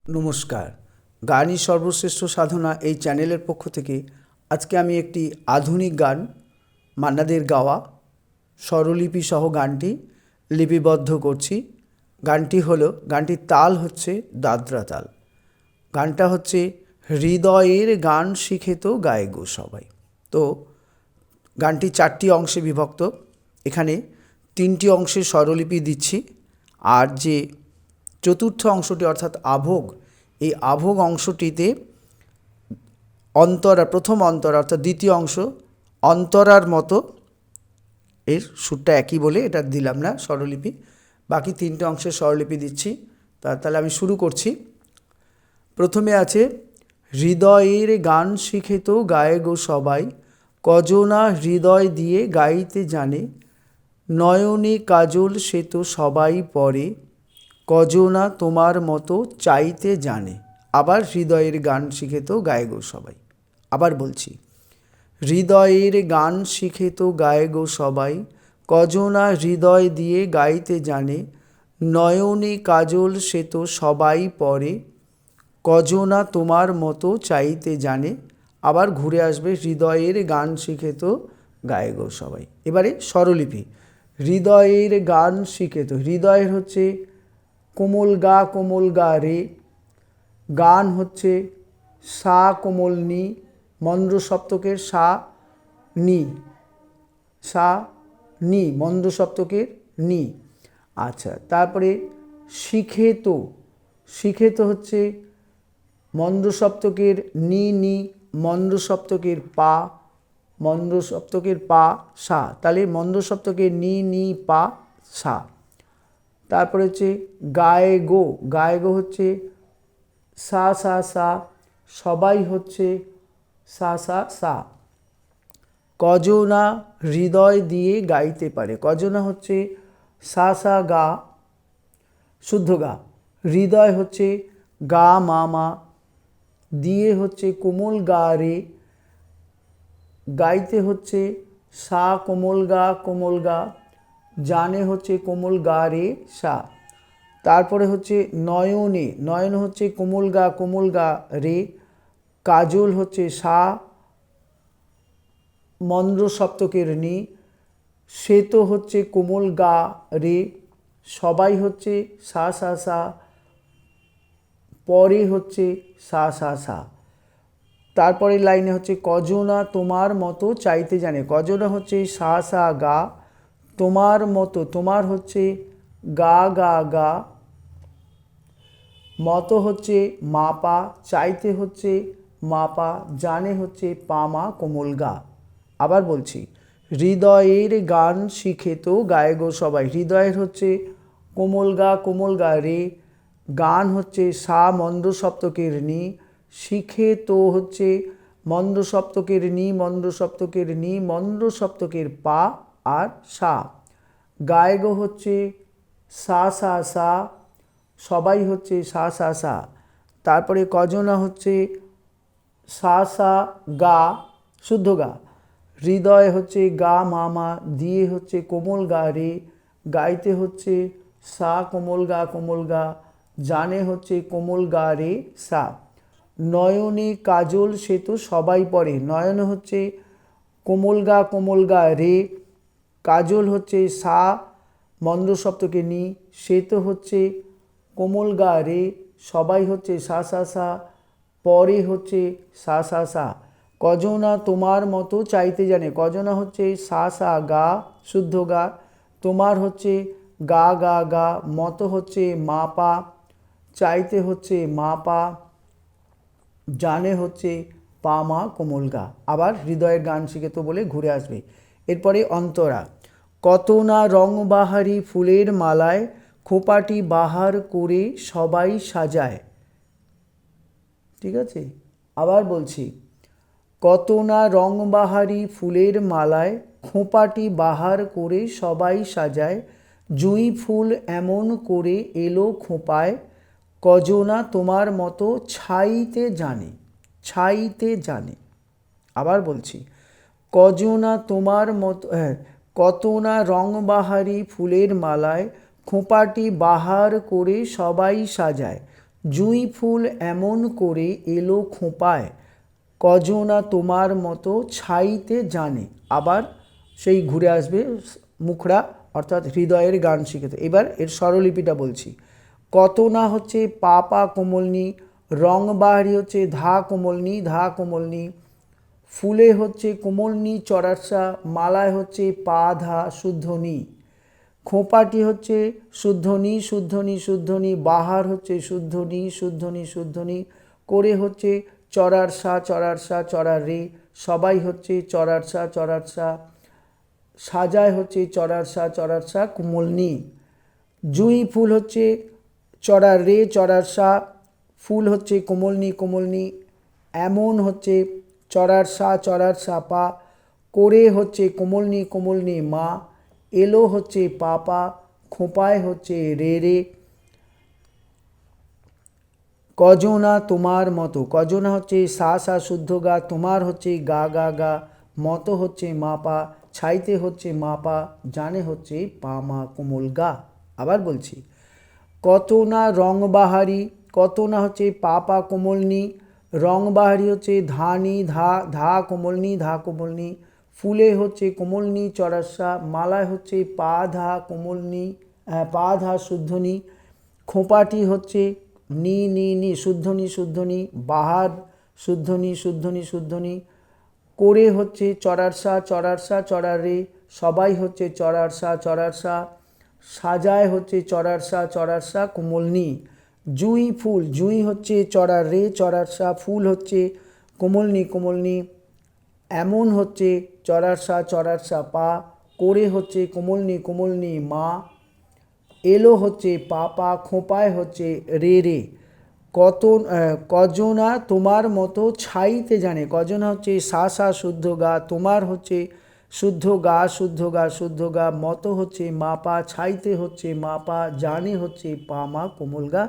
নমস্কার। গানই সর্বশ্রেষ্ঠ সাধনা এই চ্যানেলের পক্ষ থেকে আজকে আমি একটি আধুনিক গান, মান্না দের গাওয়া স্বরলিপি সহ গানটি লিপিবদ্ধ করছি। গানটির তাল হচ্ছে দাদরা তাল। গানটা হচ্ছে হৃদয়ের গান শিখে তো গায়ে গো সবাই। তো গানটি 4টি অংশে বিভক্ত। এখানে 3টি অংশের স্বরলিপি দিচ্ছি, আর যে চতুর্থ অংশটি অর্থাৎ আভোগ, এই আভোগ অংশটিতে অন্তরা, প্রথম অন্তরা অর্থাৎ দ্বিতীয় অংশ অন্তরার মতো, এর সুরটা একই বলে এটা দিলাম না স্বরলিপি। বাকি 3টে অংশের স্বরলিপি দিচ্ছি। তাহলে আমি শুরু করছি। প্রথমে আছে হৃদয়ের গান শিখে তো গায়ে গো সবাই, কজনা হৃদয় দিয়ে গাইতে জানে, নয়নে কাজল সে তো সবাই পরে, কজনা তোমার মতো চাইতে জানে। আবার হৃদয়ের গান শিখে তো গায়ে গো সবাই। আবার বলছি, হৃদয়ের গান শিখে তো গায়ে গো সবাই, কজনা হৃদয় দিয়ে গাইতে জানে, নয়নে কাজল সে তো সবাই পরে, কজনা তোমার মতো চাইতে জানে। আবার ঘুরে আসবে, হৃদয়ের গান শিখে তো গায়ে গো সবাই। এবারে স্বরলিপি। হৃদয়ের গান শিখে তো, হৃদয়ের হচ্ছে কোমল গা রে, গান হচ্ছে সা কোমল নি, মন্দ্র সপ্তকের সা নি, সা নি মন্দ্র সপ্তকের নি। আচ্ছা, তারপরে শিখে তো হচ্ছে মন্দ্র সপ্তকের নি নি, মন্দ্র সপ্তকের পা, মন্দ্র সপ্তকের পা সা, তাহলে মন্দ্র সপ্তকের নি নি পা সা। তারপরে হচ্ছে গায়ে গো হচ্ছে সা সা সা, সবাই হচ্ছে সা সা সা। কজনা হৃদয় দিয়ে গাইতে পারে, কজনা হচ্ছে সা সা গা শুদ্ধ গা, হৃদয় হচ্ছে গা মা মা, দিয়ে হচ্ছে কোমল গা রে, গাইতে হচ্ছে সা কোমল গা, জানে হচ্ছে কোমল গা রে সা। তারপরে হচ্ছে নয়ন হচ্ছে কোমল গা রে, কাজল হচ্ছে সা মন্দ্র সপ্তকের নি, শ্বেত হচ্ছে কোমল গা রে, সবাই হচ্ছে সা সা সা, পরে হচ্ছে সা সা সা। তারপরের লাইনে হচ্ছে কজনা তোমার মতো চাইতে জানে, কজনা হচ্ছে সা সা গা, তোমার মতো, তোমার হচ্ছে গা গা, মতো হচ্ছে মা পা, চাইতে হচ্ছে মা পা, জানে হচ্ছে পা মা কোমল গা। আবার বলছি, হৃদয়ের গান শিখে তো গায়ে গো সবাই, হৃদয়ের হচ্ছে কোমল গা রে, গান হচ্ছে সা মন্দ্র সপ্তকের নি, শিখে তো হচ্ছে মন্দ্র সপ্তকের নি, মন্দ্র সপ্তকের পা আর সা। গায়ে গো হচ্ছে সা সা সা, সবাই হচ্ছে সা সা সা। তারপরে কজনা হচ্ছে সা সা গা শুদ্ধ গা, হৃদয় হচ্ছে গা মামা, দিয়ে হচ্ছে কোমল গা রে, গাইতে হচ্ছে সা কোমল গা, জানে হচ্ছে কোমল গা রে সা। নয়নে কাজল সে তো সবাই পরে, নয়ন হচ্ছে কোমল গা রে, কাজল হচ্ছে সা মন্দ্র সপ্তকে নি, সে তো হচ্ছে কোমল গা রে, সবাই হচ্ছে সা সা সা, পরে হচ্ছে সা সা সা। কজনা তোমার মতো চাইতে জানে, কজনা হচ্ছে সা সা গা শুদ্ধ গা, তোমার হচ্ছে গা গা, মতো হচ্ছে মা পা, চাইতে হচ্ছে মা পা, জানে হচ্ছে পা মা কোমল গা। আবার হৃদয়ের গান শিখে তো বলে ঘুরে আসবে। এরপরে অন্তরা। কত না রংবাহারি ফুলের মালায়, খোপাটি বাহার করে সবাই সাজায়। ঠিক আছে, আবার বলছি, কত না রংবাহারি ফুলের মালায়, খোঁপাটি বাহার করে সবাই সাজায়, জুঁই ফুল এমন করে এলো খোঁপায়, কজনা তোমার মতো ছাইতে জানে। আবার বলছি, কজনা তোমার মতো, কত না রংবাহারি ফুলের মালায়, খোঁপাটি বাহার করে সবাই সাজায়, জুঁই ফুল এমন করে এলো খোঁপায়, কজনা তোমার মতো ছাইতে জানে। আবার সেই ঘুরে আসবে মুখড়া, অর্থাৎ হৃদয়ের গান শিখেতে। এবার এর স্বরলিপিটা বলছি। কত না হচ্ছে পা পা কোমলনি, রং বাহারি হচ্ছে ধা কোমলনি ধা কোমলনি, ফুলে হচ্ছে কোমলনি চড়ারসা, মালায় হচ্ছে পা ধা শুদ্ধনি, খোঁপাটি হচ্ছে শুদ্ধনি শুদ্ধনি শুদ্ধনি, বাহার হচ্ছে শুদ্ধনি শুদ্ধনি শুদ্ধনি, করে হচ্ছে চড়ার সা চড়ার রে, সবাই হচ্ছে চড়ার সা, সাজায় হচ্ছে চড়ার সা কোমলনি। জুঁই ফুল হচ্ছে চড়ার রে চড়ার সা, ফুল হচ্ছে কোমলনি কোমলনি, এমন হচ্ছে চড়ার সা পা, করে হচ্ছে কোমলনি কোমলনি মা, এলো হচ্ছে পা পা, খোঁপায় হচ্ছে রে রে, কজনা তোমার মতো, কজনা হচ্ছে সা শুদ্ধ গা, তোমার হচ্ছে গা গা গা, মতো হচ্ছে মা পা, ছাইতে হচ্ছে মা পা, জানে হচ্ছে পা মা কোমল গা। আবার বলছি। কত না রং বাহারি, কত না হচ্ছে পা পা কোমলনি, রং বাহারি হচ্ছে ধানি ধা কোমলনি, ফুলে হচ্ছে কোমলনি চড়াসা, মালায় হচ্ছে পা ধা কোমলনি পা ধা শুদ্ধনি, খোঁপাটি হচ্ছে নি শুদ্ধনি, বাহার শুদ্ধনি, করে হচ্ছে চড়ার সা রে, সবাই হচ্ছে চড়ার সা, সাজায় হচ্ছে চড়ার সা কোমলনি। জুঁই ফুল, জুঁই হচ্ছে চড়ার রে চড়ার সা, ফুল হচ্ছে কোমলনি, এমন হচ্ছে চড়ার সা পা, করে হচ্ছে কোমলনি মা, এলো হচ্ছে পা পা, খোঁপায় হচ্ছে রে রে, কজনা তোমার মতো ছাইতে জানে, কজনা হচ্ছে সা শুদ্ধ গা, তোমার হচ্ছে শুদ্ধ গা, মতো হচ্ছে মা পা, ছাইতে হচ্ছে মা পা, জানে হচ্ছে পা মা কোমল গা।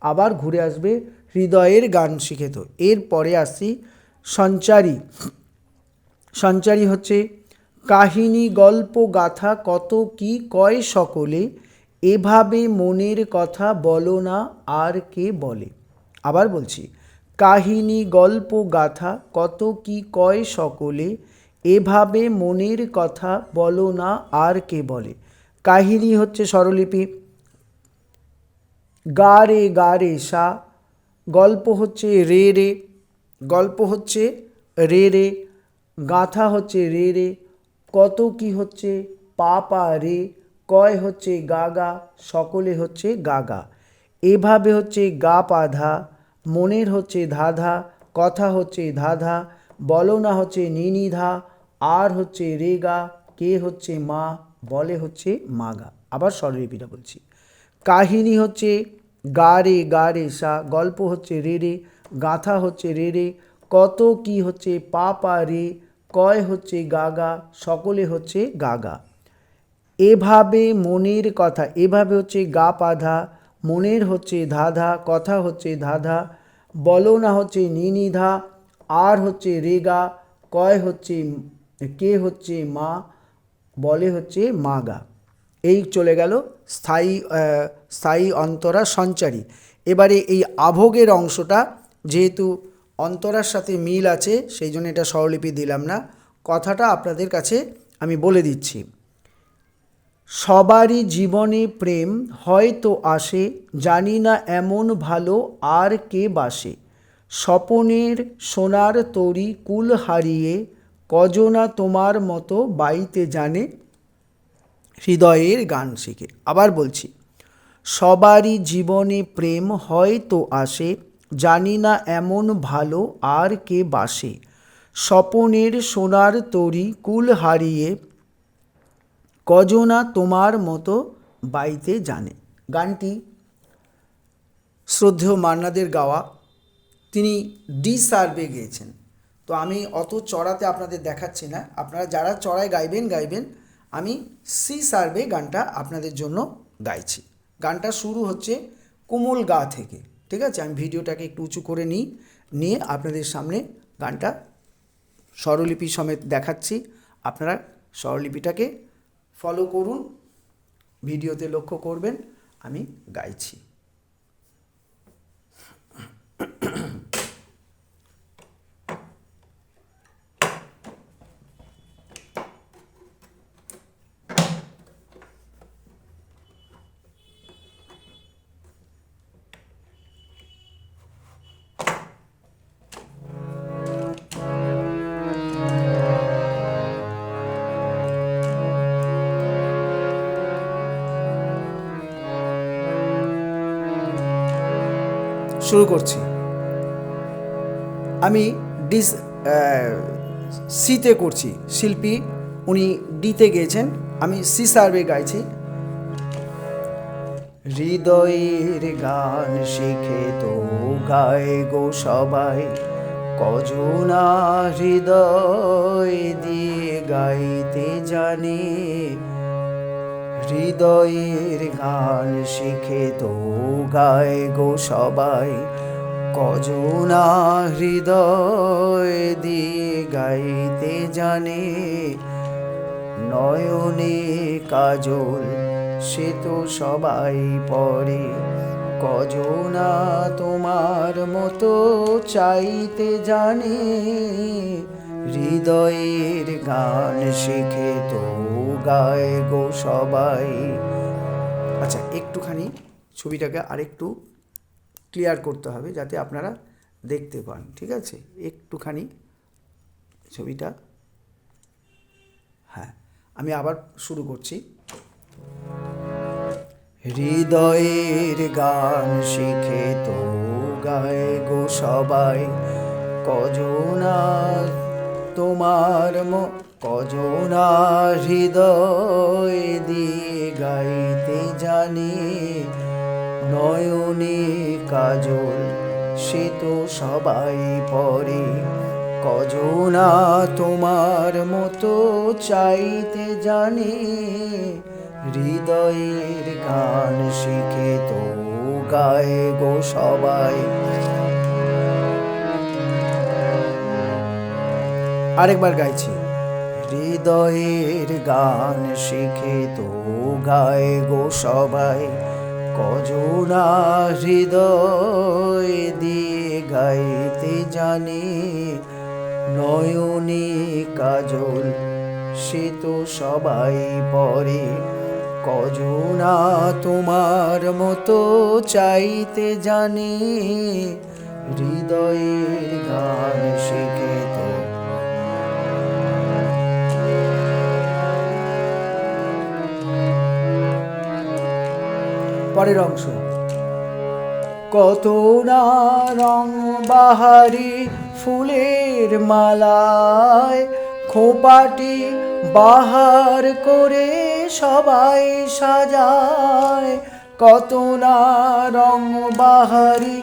আবার ঘুরে আসবে হৃদয়ের গান শিখে। তো এরপরে আসছি সঞ্চারী। সঞ্চারী হচ্ছে কাহিনী গল্প গাথা কত কি কয় সকলে, এভাবে মনের কথা বলো না আর কে বলে। আবার বলছি। কাহিনী গল্প গাথা কত কি কয় সকলে, এভাবে মনের কথা বলো না আর কে বলে। কাহিনী হচ্ছে স্বরলিপি গা রে সা, গল্প হচ্ছে রে রে, গল্প হচ্ছে রে রে, গাথা হচ্ছে রে রে, কত কি হচ্ছে পা পা রে, কয় হচ্ছে গা গা, সকলে হচ্ছে গা গা। এভাবে হচ্ছে গা পা ধা, মনের হচ্ছে ধা ধা, কথা হচ্ছে ধা ধা, বলো না হচ্ছে নি ধা, আর হচ্ছে রে গা, কে হচ্ছে মা, বলে হচ্ছে মা গা। আবার স্বরলিপিটা বলছি। কাহিনী হচ্ছে গা রে সা, গল্প হচ্ছে রে রে, গাথা হচ্ছে রে রে, কত কি হচ্ছে পা পা রে, কয় হচ্ছে গা গা, সকলে হচ্ছে গা গা। এভাবে মনের কথা, এভাবে হচ্ছে গা পাধা, মনের হচ্ছে ধাধা, কথা হচ্ছে ধাধা, বলো না হচ্ছে নি ধা, আর হচ্ছে রেগা, কয় হচ্ছে কে হচ্ছে মা, বলে হচ্ছে মা গা। এই চলে গেল স্থায়ী অন্তরা সঞ্চারী। এবারে এই আভোগের অংশটা যেহেতু অন্তরার সাথে মিল আছে সেই জন্য এটা স্বরলিপি দিলাম না, কথাটা আপনাদের কাছে আমি বলে দিচ্ছি। সবারই জীবনে প্রেম হয়তো আসে, জানি না এমন ভালো আর কে বাসে, স্বপনের সোনার তরী কুল হারিয়ে, কজনা তোমার মতো বাইতে জানে হৃদয়ের গান শিখে। আবার বলছি। সবারই জীবনে প্রেম হয়তো আসে, জানি না এমন ভালো আর কে বাসে, স্বপনের সোনার তরী কুল হারিয়ে, কজনা তোমার মতো বাইতে জানে। গানটি শ্রদ্ধেয় মান্নাদের গাওয়া, তিনি ডি সার্ভে গেয়েছেন। তো আমি অত চড়াতে আপনাদের দেখাচ্ছি না, আপনারা যারা চড়ায় গাইবেন, আমি সি সার্ভে গানটা আপনাদের জন্য গাইছি। গানটা শুরু হচ্ছে কোমল গা থেকে, ঠিক আছে? আমি ভিডিওটাকে একটু উঁচু করে নিয়ে আপনাদের সামনে গানটা স্বরলিপি সমেত দেখাচ্ছি। আপনারা স্বরলিপিটাকে ফলো করুন, ভিডিওতে লক্ষ্য করবেন আমি গাইছি। শুরু করছি। আমি সিতে করছি, শিল্পী উনি ডিতে গেয়েছেন, আমি সি সার্ভে গাইছি। হৃদয়ের গান শিখে তো গায়ে গো সবাই, কজনা হৃদয় দিয়ে গাইতে জানে। হৃদয়ের গান শিখে তো গায়ে গো সবাই, কজনা হৃদয় দিয়ে গাইতে জানে। নয়নে কাজল সে তো সবাই পরে, কজনা তোমার মতো চাইতে জানে। হৃদয়ের গান শিখে তো গায় গো সবাই। আচ্ছা, একটুখানি ছবিটাকে আরেকটু ক্লিয়ার করতে হবে যাতে আপনারা দেখতে পান, ঠিক আছে? একটুখানি ছবিটা, হ্যাঁ, আমি আবার শুরু করছি। হৃদয়ের গান শিখে তো গায় গো সবাই, কজনা তোমার কজনা হৃদয় দিয়ে গাইতে জানে। নয়নে কাজল সে তো সবাই পরে, কজনা তোমার মতো চাইতে জানে। হৃদয়ের গান শিখে তো গায় গো সবাই। আরেকবার গাইছি। হৃদয়ের গান শিখে তো গায় গো সবাই, কজনা হৃদয় দিয়ে গাইতে জানে। নয়নে কাজল সে তো সবাই পরে, কজনা তোমার মতো চাইতে জানে। হৃদয়ের গান শিখে তো। পরের অংশ। কত না রং বাহারি ফুলের মালায়, খোপাটি বাহার করে সবাই সাজায়। কত না রং বাহারি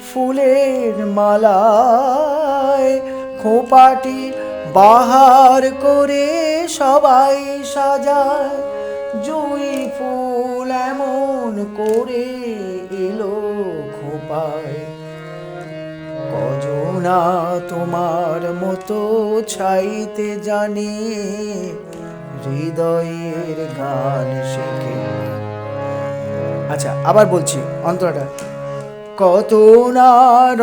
ফুলের মালায়, খোপাটি বাহার করে সবাই সাজায়। জুঁই ফুল এমন করে এলো খোপায়, কজনা তোমার মতো চাইতে জানে। হৃদয়ের গান শিখে। আচ্ছা, আবার বলছি অন্তরাটা। কত না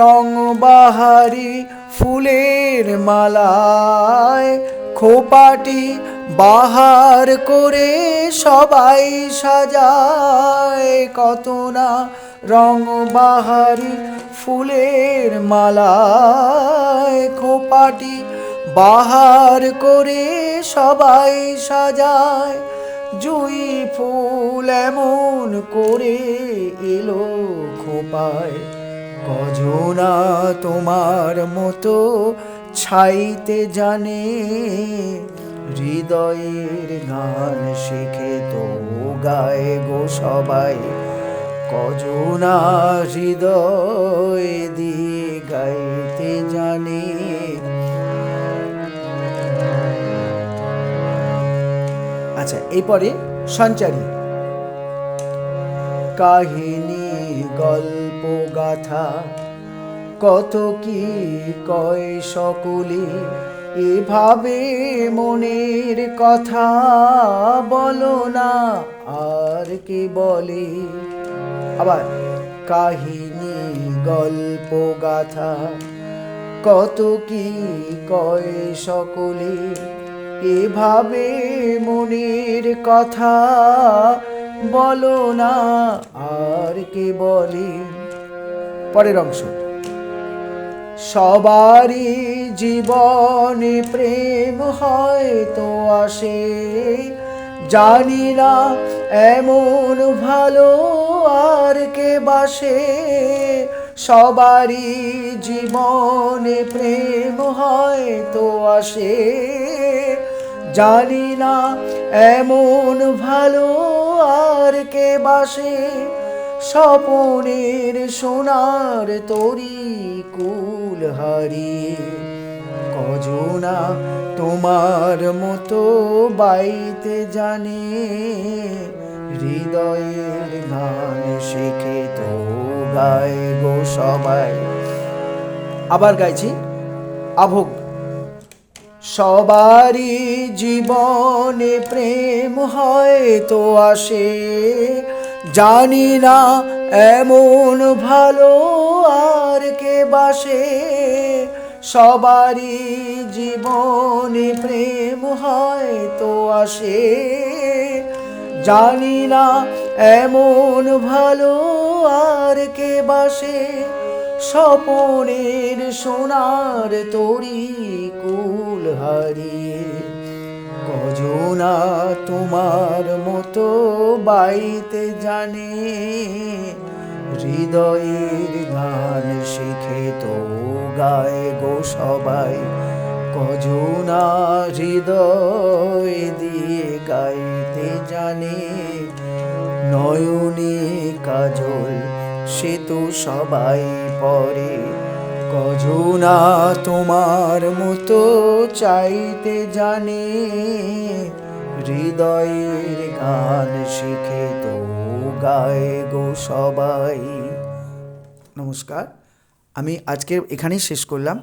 রং বাহারি ফুলের মালায়, খোপাটি বাহার করে সবাই সাজায়। কত না রং বাহারি ফুলের মালায়, খোপাটি বাহার করে সবাই সাজায়। জুঁই ফুল এমন করে এলো খোপায়, কজনা তোমার মতো ছাইতে জানে। হৃদয়ের গান শিখে তো গায় গো সবাই, কজনা হৃদয় দিয়ে গাইতে জানে। আচ্ছা, এরপরে সঞ্চারী। কাহিনী গল্প গাথা কত কি কয় সকলে, এভাবে মনের কথা বলো না আর কে বলে। আবার কাহিনী গল্প গাথা কত কি কয় সকলে, এভাবে মনের কথা বলো না আর কে বলে। পরের অংশ। সবারই জীবনে প্রেম হয়তো আসে, জানি না এমন ভালো আর কে বাসে। সবারই জীবনে প্রেম হয়তো আসে, জানি না এমন ভালো আর কে বাসে। স্বপনের সোনার তরি কুল হারিয়ে কজনা তোমার মতো বাইতে জানে। হৃদয়ের গান শেখে তো গায় গো সবাই। আবার গাইছি আভোগ। সবারই জীবনে প্রেম হয়তো আসে, জানি না এমন ভালো আর কে বাসে। সবারই জীবনে প্রেম হয়তো আসে, জানি না এমন ভালো আর কে বাসে। স্বপনের সোনার তরি কুল হারিয়ে কজনা তোমার মতো বাইতে জানে। হৃদয়ের গান শিখে তো গায় গো সবাই, কজনা হৃদয় দিয়ে গাইতে জানে। নয়নে কাজল সে তো সবাই পরে, কজনা তোমার মতো চাইতে জানে। হৃদয়ের গান শিখে তো গায় গো সবাই। নমস্কার, আমি আজকের এখানেই শেষ করলাম।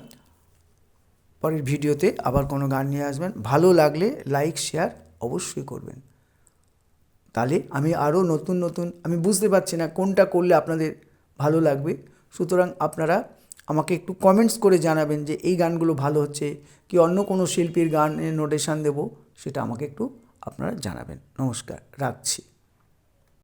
পরের ভিডিওতে আবার কোনো গান নিয়ে আসবেন। ভালো লাগলে লাইক শেয়ার অবশ্যই করবেন, তাহলে আমি আরও নতুন নতুন, আমি বুঝতে পারছি না কোনটা করলে আপনাদের ভালো লাগবে। সুতরাং আপনারা আমাকে একটু কমেন্টস করে জানাবেন যে এই গানগুলো ভালো হচ্ছে কি অন্য কোনো শিল্পীর গানের নোটেশন দেবো, সেটা আমাকে একটু আপনারা জানাবেন। নমস্কার, রাখছি।